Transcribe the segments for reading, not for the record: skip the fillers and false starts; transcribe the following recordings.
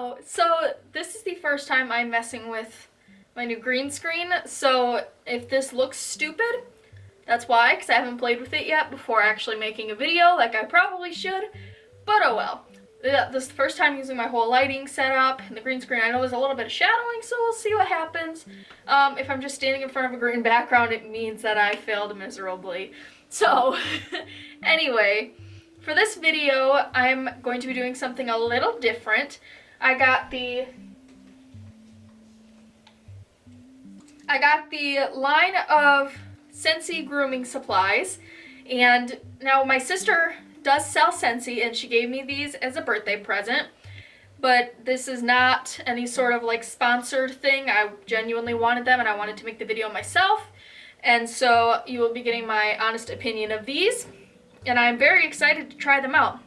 Hello! So this is the first time I'm messing with my new green screen, so if this looks stupid, that's why, because I haven't played with it yet before actually making a video like I probably should, but oh well. This is the first time using my whole lighting setup and the green screen. I know there's a little bit of shadowing, so we'll see what happens. If I'm just standing in front of a green background, it means that I failed miserably. So, anyway, for this video, I'm going to be doing something a little different. I got the line of Scentsy grooming supplies, and now my sister does sell Scentsy, and she gave me these as a birthday present, but this is not any sort of like sponsored thing. I genuinely wanted them, and I wanted to make the video myself, and so you will be getting my honest opinion of these, and I'm very excited to try them out.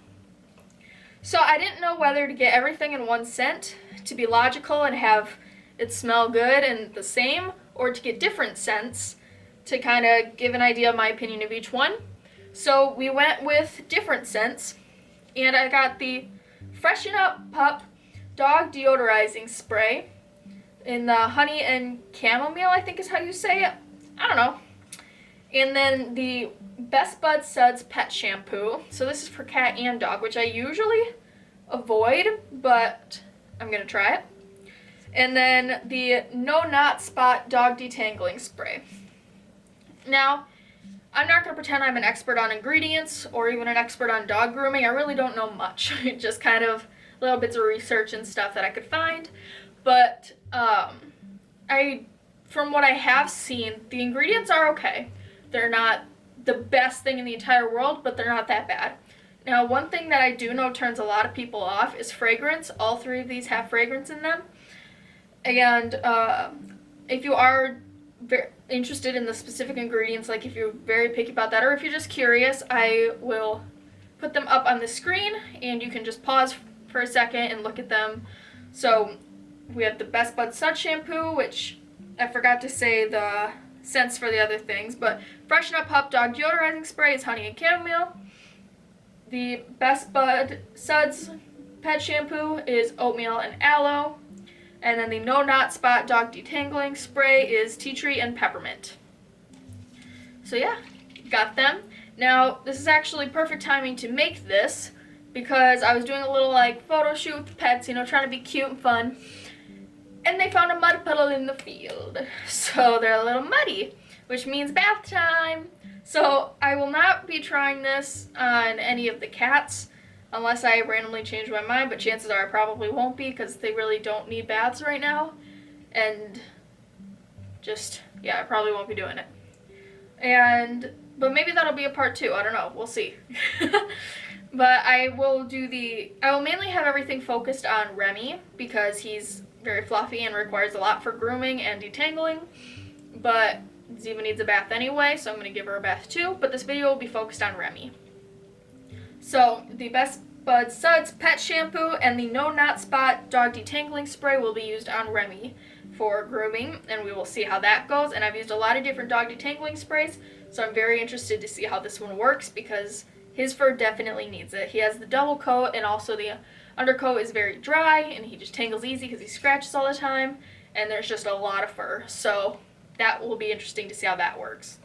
So I didn't know whether to get everything in one scent to be logical and have it smell good and the same, or to get different scents to kind of give an idea of my opinion of each one. So we went with different scents, and I got the Freshen Up Pup Dog Deodorizing Spray in the honey and chamomile, I think is how you say it. I don't know. And then the Best Bud Suds Pet Shampoo. So this is for cat and dog, which I usually avoid, but I'm going to try it. And then the No Knot Spot Dog Detangling Spray. Now, I'm not going to pretend I'm an expert on ingredients or even an expert on dog grooming. I really don't know much. Just kind of little bits of research and stuff that I could find. But from what I have seen, the ingredients are okay. They're not the best thing in the entire world, but they're not that bad. Now, one thing that I do know turns a lot of people off is fragrance. All three of these have fragrance in them. And if you are interested in the specific ingredients, like if you're very picky about that, or if you're just curious, I will put them up on the screen, and you can just pause for a second and look at them. So we have the Best Bud Suds Shampoo, which I forgot to say the scents for the other things, but Freshen Up Pup Dog Deodorizing Spray is honey and chamomile. The Best Bud Suds Pet Shampoo is oatmeal and aloe. And then the No Knot Spot Dog Detangling Spray is tea tree and peppermint. So yeah, got them. Now, this is actually perfect timing to make this because I was doing a little like photo shoot with the pets, you know, trying to be cute and fun. And they found a mud puddle in the field. So they're a little muddy, which means bath time. So I will not be trying this on any of the cats unless I randomly change my mind, but chances are I probably won't be because they really don't need baths right now. And just, yeah, I probably won't be doing it. But maybe that'll be a part 2. I don't know. We'll see. But I will mainly have everything focused on Remy because he's very fluffy and requires a lot for grooming and detangling. But Ziva needs a bath anyway, so I'm going to give her a bath too. But this video will be focused on Remy. So, the Best Bud Suds Pet Shampoo and the No Knot Spot Dog Detangling Spray will be used on Remy for grooming, and we will see how that goes. And I've used a lot of different dog detangling sprays, so I'm very interested to see how this one works because his fur definitely needs it. He has the double coat, and also the undercoat is very dry, and he just tangles easy because he scratches all the time, and there's just a lot of fur. So, that will be interesting to see how that works.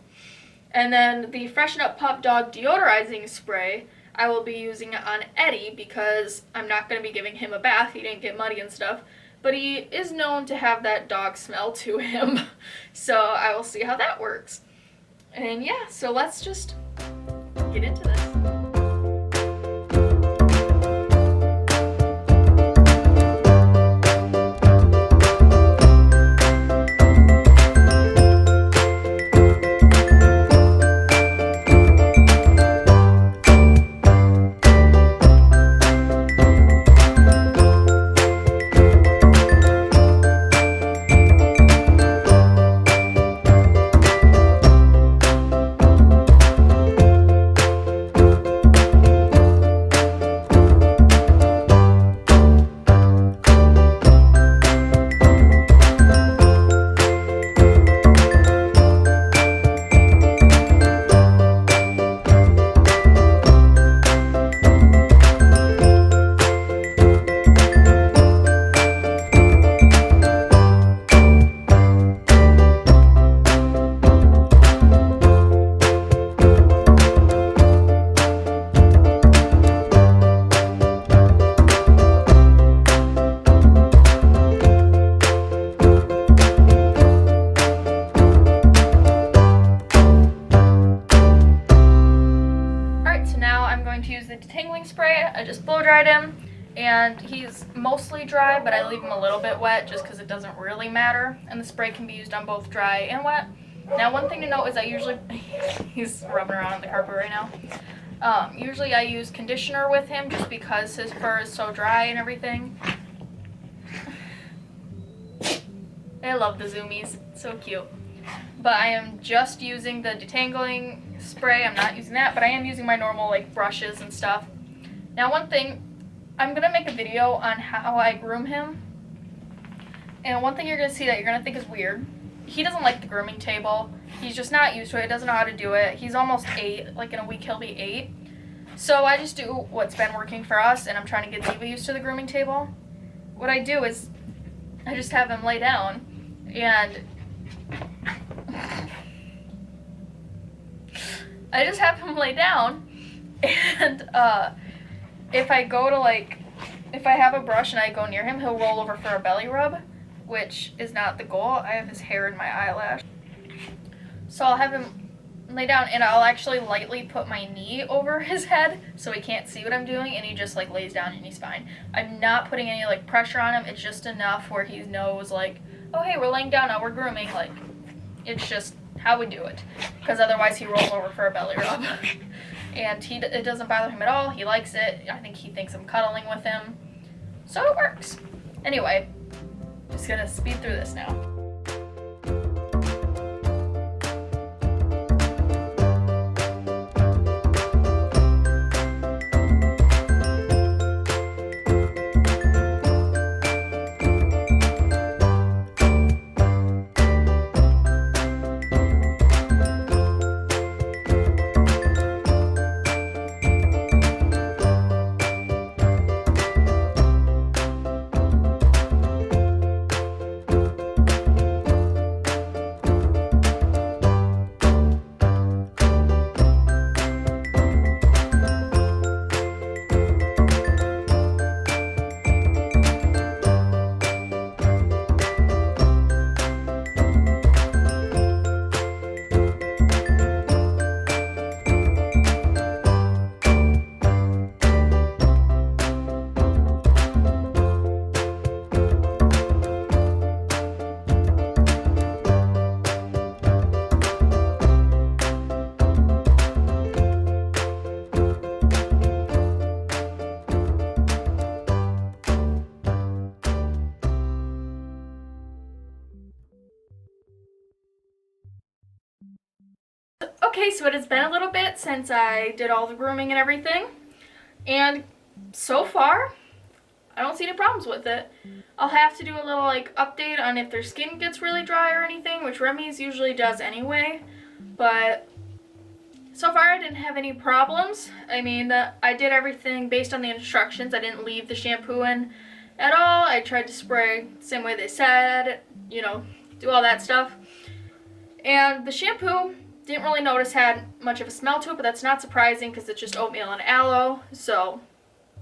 And then the Freshen Up Pup Dog Deodorizing Spray I will be using it on Eddie because I'm not going to be giving him a bath. He didn't get muddy and stuff. But he is known to have that dog smell to him. So I will see how that works. And yeah, so let's just get into this. just blow dried him, and he's mostly dry, but I leave him a little bit wet just because it doesn't really matter, and the spray can be used on both dry and wet. Now, one thing to note is I usually, he's rubbing around on the carpet right now. Usually I use conditioner with him just because his fur is so dry and everything. I love the zoomies, so cute. But I am just using the detangling spray. I'm not using that, but I am using my normal like brushes and stuff. Now, one thing, I'm gonna make a video on how I groom him. And one thing you're gonna see that you're gonna think is weird. He doesn't like the grooming table. He's just not used to it, doesn't know how to do it. He's almost 8, like in a week he'll be 8. So I just do what's been working for us, and I'm trying to get Ziva used to the grooming table. What I do is I just have him lay down, and if I go to if I have a brush and I go near him, he'll roll over for a belly rub, which is not the goal. I have his hair in my eyelash. So I'll have him lay down, and I'll actually lightly put my knee over his head so he can't see what I'm doing, and he just like lays down and he's fine. I'm not putting any like pressure on him. It's just enough where he knows like, oh hey, we're laying down now, we're grooming. Like, it's just how we do it, because otherwise he rolls over for a belly rub. And it doesn't bother him at all. He likes it. I think he thinks I'm cuddling with him, so it works. Anyway, just gonna speed through this now. Okay, so it has been a little bit since I did all the grooming and everything, and so far, I don't see any problems with it. I'll have to do a little like update on if their skin gets really dry or anything, which Remy's usually does anyway, but so far I didn't have any problems. I mean, I did everything based on the instructions. I didn't leave the shampoo in at all. I tried to spray the same way they said, you know, do all that stuff. And the shampoo, didn't really notice had much of a smell to it, but that's not surprising because it's just oatmeal and aloe, so,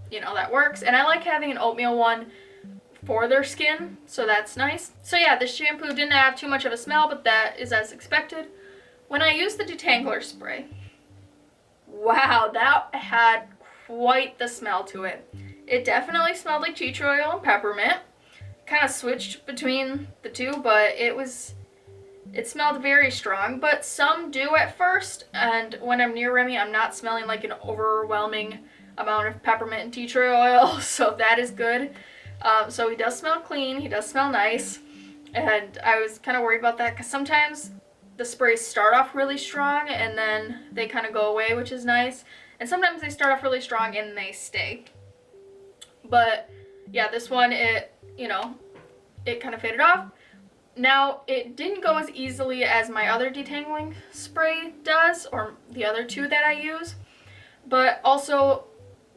you know, that works. And I like having an oatmeal one for their skin, so that's nice. So yeah, the shampoo didn't have too much of a smell, but that is as expected. When I used the detangler spray, wow, that had quite the smell to it. It definitely smelled like tea tree oil and peppermint. Kind of switched between the two, but it smelled very strong, but some do at first, and when I'm near Remy, I'm not smelling like an overwhelming amount of peppermint and tea tree oil, so that is good. So he does smell clean, he does smell nice, and I was kind of worried about that because sometimes the sprays start off really strong and then they kind of go away, which is nice, and sometimes they start off really strong and they stay. But yeah, this one, it kind of faded off. Now, it didn't go as easily as my other detangling spray does, or the other two that I use, but also,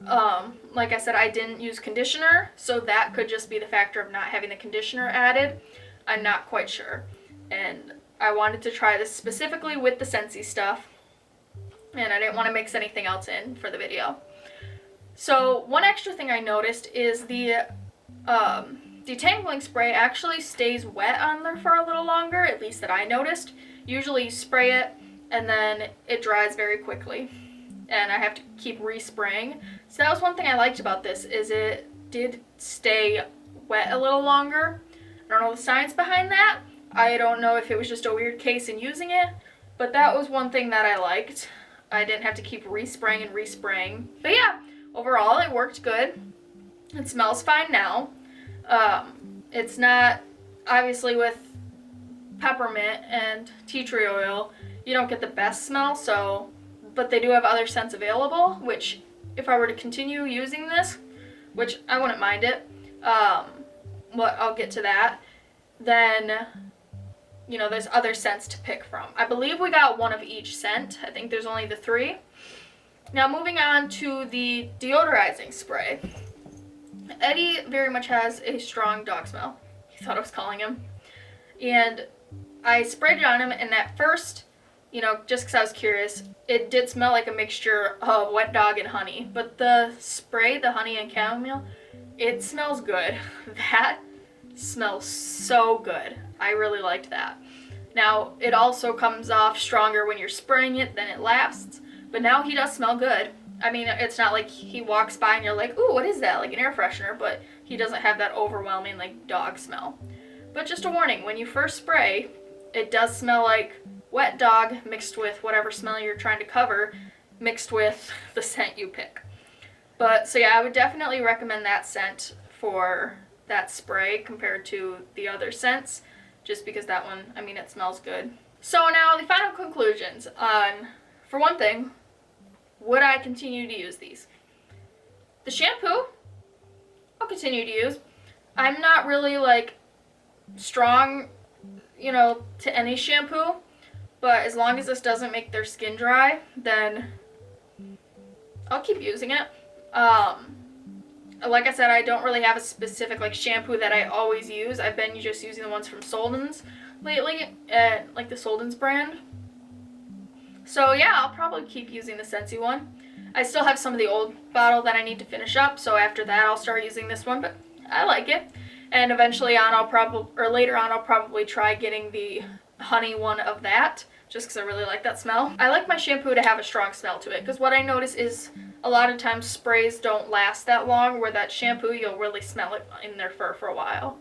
like I said, I didn't use conditioner, so that could just be the factor of not having the conditioner added. I'm not quite sure, and I wanted to try this specifically with the Scentsy stuff, and I didn't want to mix anything else in for the video. So, one extra thing I noticed is the detangling spray actually stays wet on there for a little longer, at least that I noticed. Usually you spray it and then it dries very quickly, and I have to keep respraying. So that was one thing I liked about this, is it did stay wet a little longer. I don't know the science behind that. I don't know if it was just a weird case in using it, but that was one thing that I liked. I didn't have to keep respraying and respraying. But yeah, overall it worked good. It smells fine now. It's not, obviously with peppermint and tea tree oil, you don't get the best smell, so, but they do have other scents available, which if I were to continue using this, which I wouldn't mind it, I'll get to that, then, you know, there's other scents to pick from. I believe we got one of each scent. I think there's only the 3. Now moving on to the deodorizing spray. Eddie very much has a strong dog smell. He thought I was calling him. And I sprayed it on him, and at first, you know, just because I was curious, it did smell like a mixture of wet dog and honey. But the spray, the honey and chamomile, it smells good. That smells so good. I really liked that. Now, it also comes off stronger when you're spraying it, then it lasts. But now he does smell good. I mean, it's not like he walks by and you're like, ooh, what is that? Like an air freshener, but he doesn't have that overwhelming, like, dog smell. But just a warning, when you first spray, it does smell like wet dog mixed with whatever smell you're trying to cover, mixed with the scent you pick. But, so yeah, I would definitely recommend that scent for that spray compared to the other scents, just because that one, I mean, it smells good. So now the final conclusions on, for one thing, would I continue to use these? The shampoo, I'll continue to use. I'm not really, like, strong, you know, to any shampoo, but as long as this doesn't make their skin dry, then I'll keep using it. Like I said, I don't really have a specific, like, shampoo that I always use. I've been just using the ones from Solden's lately, like the Solden's brand. So yeah, I'll probably keep using the Scentsy one. I still have some of the old bottle that I need to finish up, so after that I'll start using this one, but I like it. And eventually on later on I'll probably try getting the honey one of that, just because I really like that smell. I like my shampoo to have a strong smell to it, because what I notice is a lot of times sprays don't last that long, where that shampoo, you'll really smell it in their fur for a while.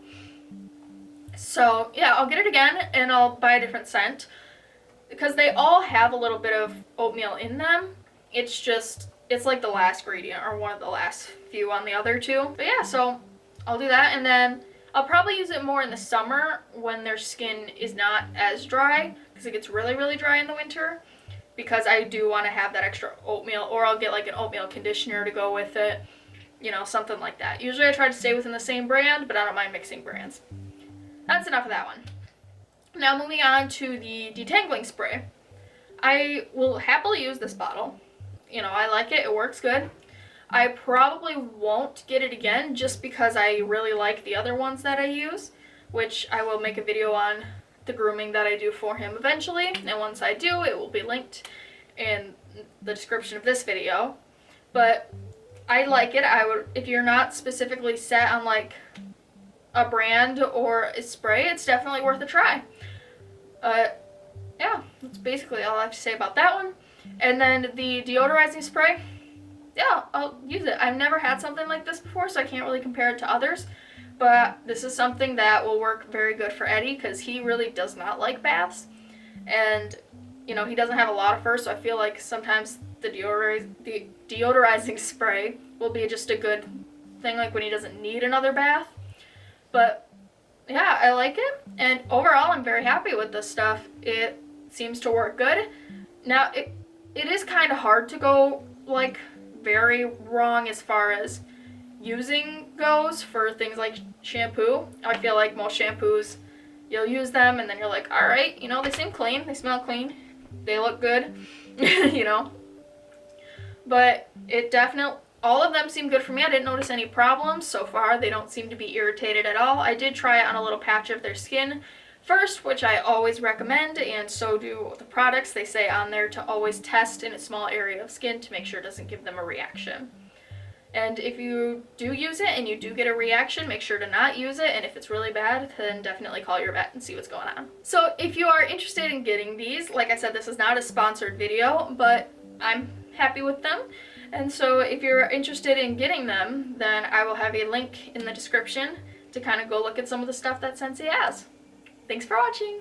So yeah, I'll get it again, and I'll buy a different scent, because they all have a little bit of oatmeal in them. It's just, it's like the last ingredient, or one of the last few on the other two. But yeah, so I'll do that, and then I'll probably use it more in the summer when their skin is not as dry, because it gets really, really dry in the winter, because I do want to have that extra oatmeal, or I'll get like an oatmeal conditioner to go with it, you know, something like that. Usually I try to stay within the same brand, but I don't mind mixing brands. That's enough of that one. Now moving on to the detangling spray. I will happily use this bottle. You know, I like it. It works good. I probably won't get it again just because I really like the other ones that I use, which I will make a video on the grooming that I do for him eventually. And once I do, it will be linked in the description of this video. But I like it. I would, if you're not specifically set on like a brand or a spray, it's definitely worth a try. Yeah, that's basically all I have to say about that one. And then the deodorizing spray, yeah, I'll use it. I've never had something like this before, so I can't really compare it to others. But this is something that will work very good for Eddie, because he really does not like baths. And, you know, he doesn't have a lot of fur, so I feel like sometimes the deodorizing spray will be just a good thing, like when he doesn't need another bath. But yeah, I like it, and overall I'm very happy with this stuff. It seems to work good. Now, it is kind of hard to go, like, very wrong as far as using goes for things like shampoo. I feel like most shampoos, you'll use them, and then you're like, alright, you know, they seem clean, they smell clean, they look good, you know. But it definitely, all of them seem good for me. I didn't notice any problems so far. They don't seem to be irritated at all. I did try it on a little patch of their skin first, which I always recommend, and so do the products. They say on there to always test in a small area of skin to make sure it doesn't give them a reaction. And if you do use it and you do get a reaction, make sure to not use it, and if it's really bad, then definitely call your vet and see what's going on. So if you are interested in getting these, like I said, this is not a sponsored video, but I'm happy with them. And so if you're interested in getting them, then I will have a link in the description to kind of go look at some of the stuff that Scentsy has. Thanks for watching!